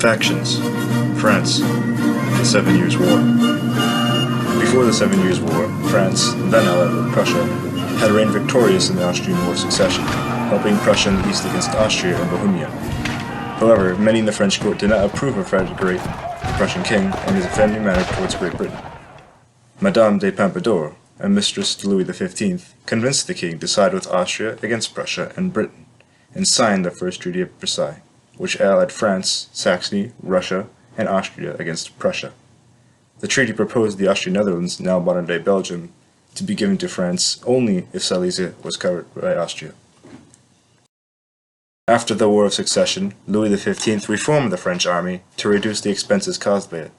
Factions. France. The 7 Years' War. Before the 7 Years' War, France, then allied with Prussia, had reigned victorious in the Austrian War of Succession, helping Prussia in the east against Austria and Bohemia. However, many in the French court did not approve of Frederick the Great, the Prussian king, and his offending manner towards Great Britain. Madame de Pompadour, a mistress to Louis XV, convinced the king to side with Austria against Prussia and Britain, and signed the First Treaty of Versailles, which allied France, Saxony, Russia, and Austria against Prussia. The treaty proposed the Austrian Netherlands, now modern-day Belgium, to be given to France only if Silesia was covered by Austria. After the War of Succession, Louis XV reformed the French army to reduce the expenses caused by it.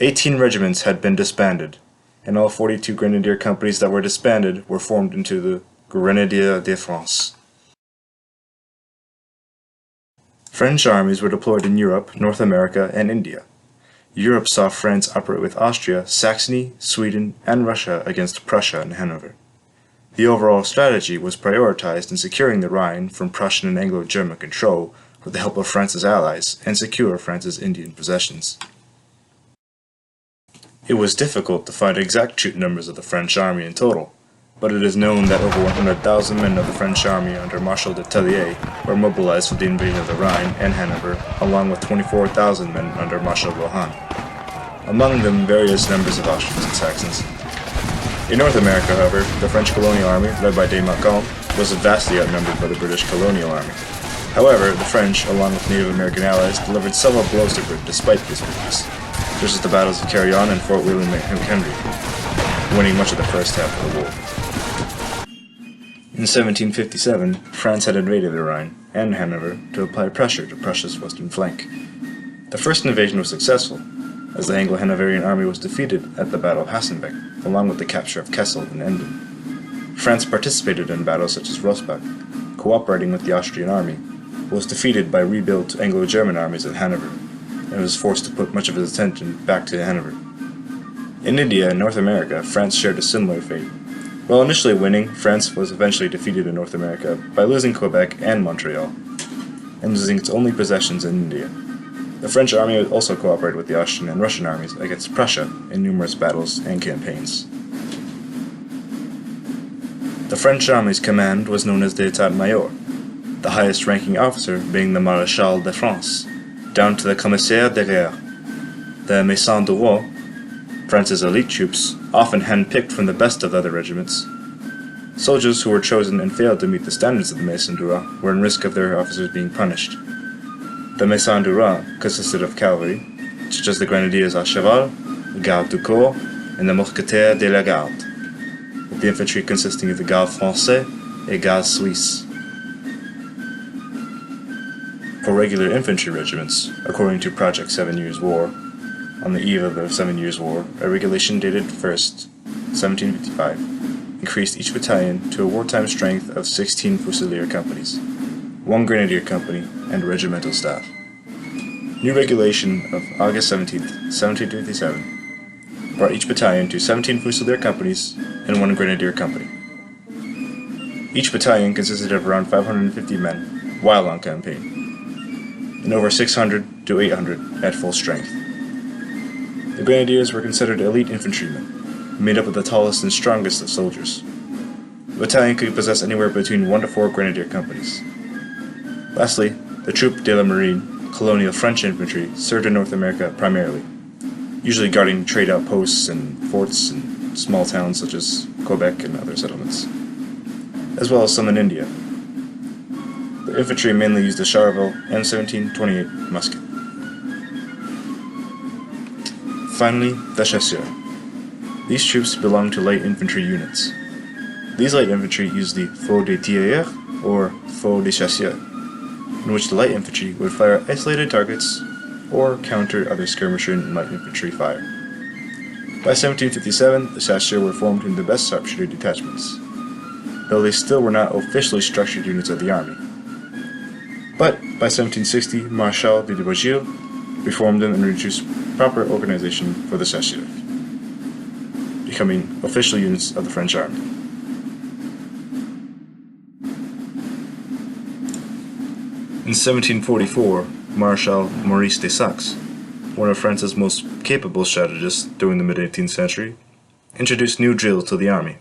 18 regiments had been disbanded, and all 42 grenadier companies that were disbanded were formed into the Grenadiers de France. French armies were deployed in Europe, North America, and India. Europe saw France operate with Austria, Saxony, Sweden, and Russia against Prussia and Hanover. The overall strategy was prioritized in securing the Rhine from Prussian and Anglo-German control with the help of France's allies and secure France's Indian possessions. It was difficult to find exact troop numbers of the French army in total, but it is known that over 100,000 men of the French army under Marshal de Tellier were mobilized for the invasion of the Rhine and Hanover, along with 24,000 men under Marshal Rohan. Among them various numbers of Austrians and Saxons. In North America, however, the French Colonial Army, led by de Montcalm, was vastly outnumbered by the British Colonial Army. However, the French, along with Native American allies, delivered several blows to Britain despite this weakness, such as the battles of Carillon and Fort William McHenry, winning much of the first half of the war. In 1757, France had invaded the Rhine and Hanover to apply pressure to Prussia's western flank. The first invasion was successful, as the Anglo-Hanoverian army was defeated at the Battle of Hassenbeck, along with the capture of Kessel and Emden. France participated in battles such as Rosbach, cooperating with the Austrian army, was defeated by rebuilt Anglo-German armies at Hanover, and was forced to put much of its attention back to Hanover. In India and North America, France shared a similar fate. While initially winning, France was eventually defeated in North America by losing Quebec and Montreal, and losing its only possessions in India. The French army also cooperated with the Austrian and Russian armies against Prussia in numerous battles and campaigns. The French army's command was known as the État-Major, the highest-ranking officer being the Maréchal de France, down to the Commissaire de Guerre. The Maison du Roi, France's elite troops, often hand-picked from the best of the other regiments. Soldiers who were chosen and failed to meet the standards of the Maison du Roi were in risk of their officers being punished. The Maison du Roi consisted of cavalry, such as the Grenadiers à Cheval, the Garde du Corps, and the Mousquetaires de la Garde, with the infantry consisting of the Garde Français et Garde Suisse. For regular infantry regiments, according to Project 7 Years' War, on the eve of the 7 Years' War, a regulation dated 1st, 1755, increased each battalion to a wartime strength of 16 Fusilier companies, 1 Grenadier company, and a regimental staff. New regulation of August 17, 1757, brought each battalion to 17 Fusilier companies and 1 Grenadier company. Each battalion consisted of around 550 men while on campaign, and over 600 to 800 at full strength. The Grenadiers were considered elite infantrymen, made up of the tallest and strongest of soldiers. The battalion could possess anywhere between 1 to 4 Grenadier companies. Lastly, the Troupe de la Marine, colonial French infantry, served in North America primarily, usually guarding trade outposts and forts in small towns such as Quebec and other settlements, as well as some in India. The infantry mainly used the Charleville M1728 musket. Finally, the Chasseurs. These troops belonged to light infantry units. These light infantry used the feu de tirailleurs, or feu de chasseurs, in which the light infantry would fire at isolated targets or counter other skirmisher and light infantry fire. By 1757, the Chasseurs were formed into the best sharpshooter detachments, though they still were not officially structured units of the army. But by 1760, Marshal de Beaujeu reformed them and introduced proper organization for the Chasseurs, becoming official units of the French army. In 1744, Marshal Maurice de Saxe, one of France's most capable strategists during the mid-18th century, introduced new drills to the army.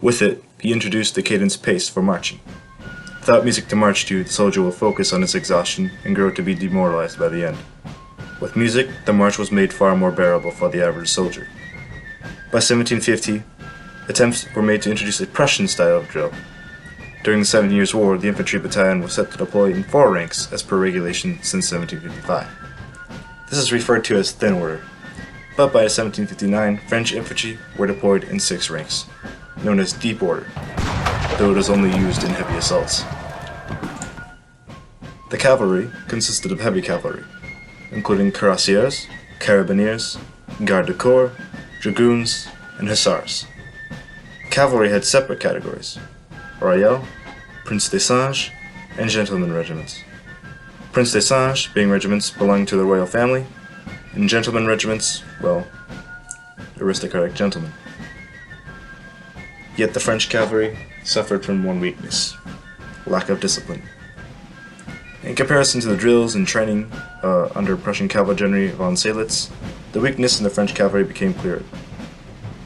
With it, he introduced the cadence pace for marching. Without music to march to, the soldier will focus on its exhaustion and grow to be demoralized by the end. With music, the march was made far more bearable for the average soldier. By 1750, attempts were made to introduce a Prussian style of drill. During the 7 Years' War, the infantry battalion was set to deploy in 4 ranks as per regulation since 1755. This is referred to as thin order, but by 1759, French infantry were deployed in 6 ranks, known as deep order, though it is only used in heavy assaults. The cavalry consisted of heavy cavalry, including cuirassiers, carabineers, garde du corps, dragoons, and hussars. Cavalry had separate categories: royal, prince des singes, and gentlemen regiments. Prince des singes being regiments belonging to the royal family, and gentlemen regiments, well, aristocratic gentlemen. Yet the French cavalry suffered from one weakness: lack of discipline. In comparison to the drills and training under Prussian cavalry general von Seelitz, the weakness in the French cavalry became clearer.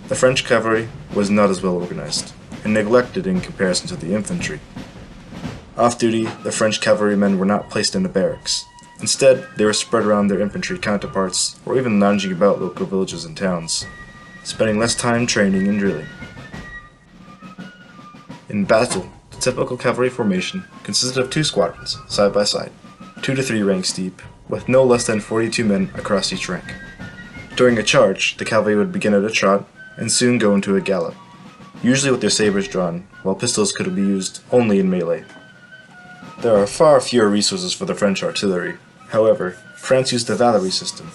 The French cavalry was not as well organized, and neglected in comparison to the infantry. Off duty, the French cavalrymen were not placed in the barracks. Instead, they were spread around their infantry counterparts, or even lounging about local villages and towns, spending less time training and drilling. In battle, the typical cavalry formation consisted of 2 squadrons, side by side, 2 to 3 ranks deep, with no less than 42 men across each rank. During a charge, the cavalry would begin at a trot and soon go into a gallop, usually with their sabers drawn, while pistols could be used only in melee. There are far fewer resources for the French artillery. However, France used the Cavalry system,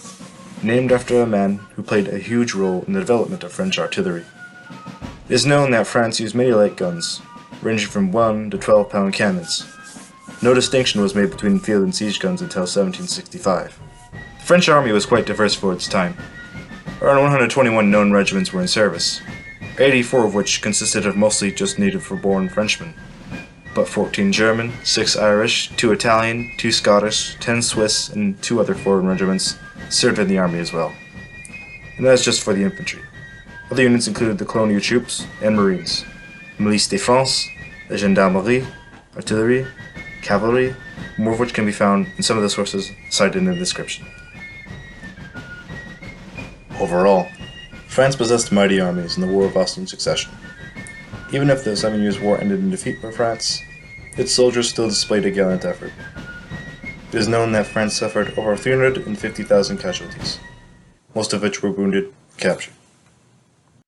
named after a man who played a huge role in the development of French artillery. It is known that France used many light guns, ranging from 1 to 12-pound cannons. No distinction was made between field and siege guns until 1765. The French army was quite diverse for its time. Around 121 known regiments were in service, 84 of which consisted of mostly just native-born Frenchmen, but 14 German, 6 Irish, 2 Italian, 2 Scottish, 10 Swiss, and 2 other foreign regiments served in the army as well. And that is just for the infantry. Other units included the Colonial troops and Marines, Milice de France, the Gendarmerie, Artillery, Cavalry, more of which can be found in some of the sources cited in the description. Overall, France possessed mighty armies in the War of Austrian Succession. Even if the 7 Years' War ended in defeat for France, its soldiers still displayed a gallant effort. It is known that France suffered over 350,000 casualties, most of which were wounded or captured.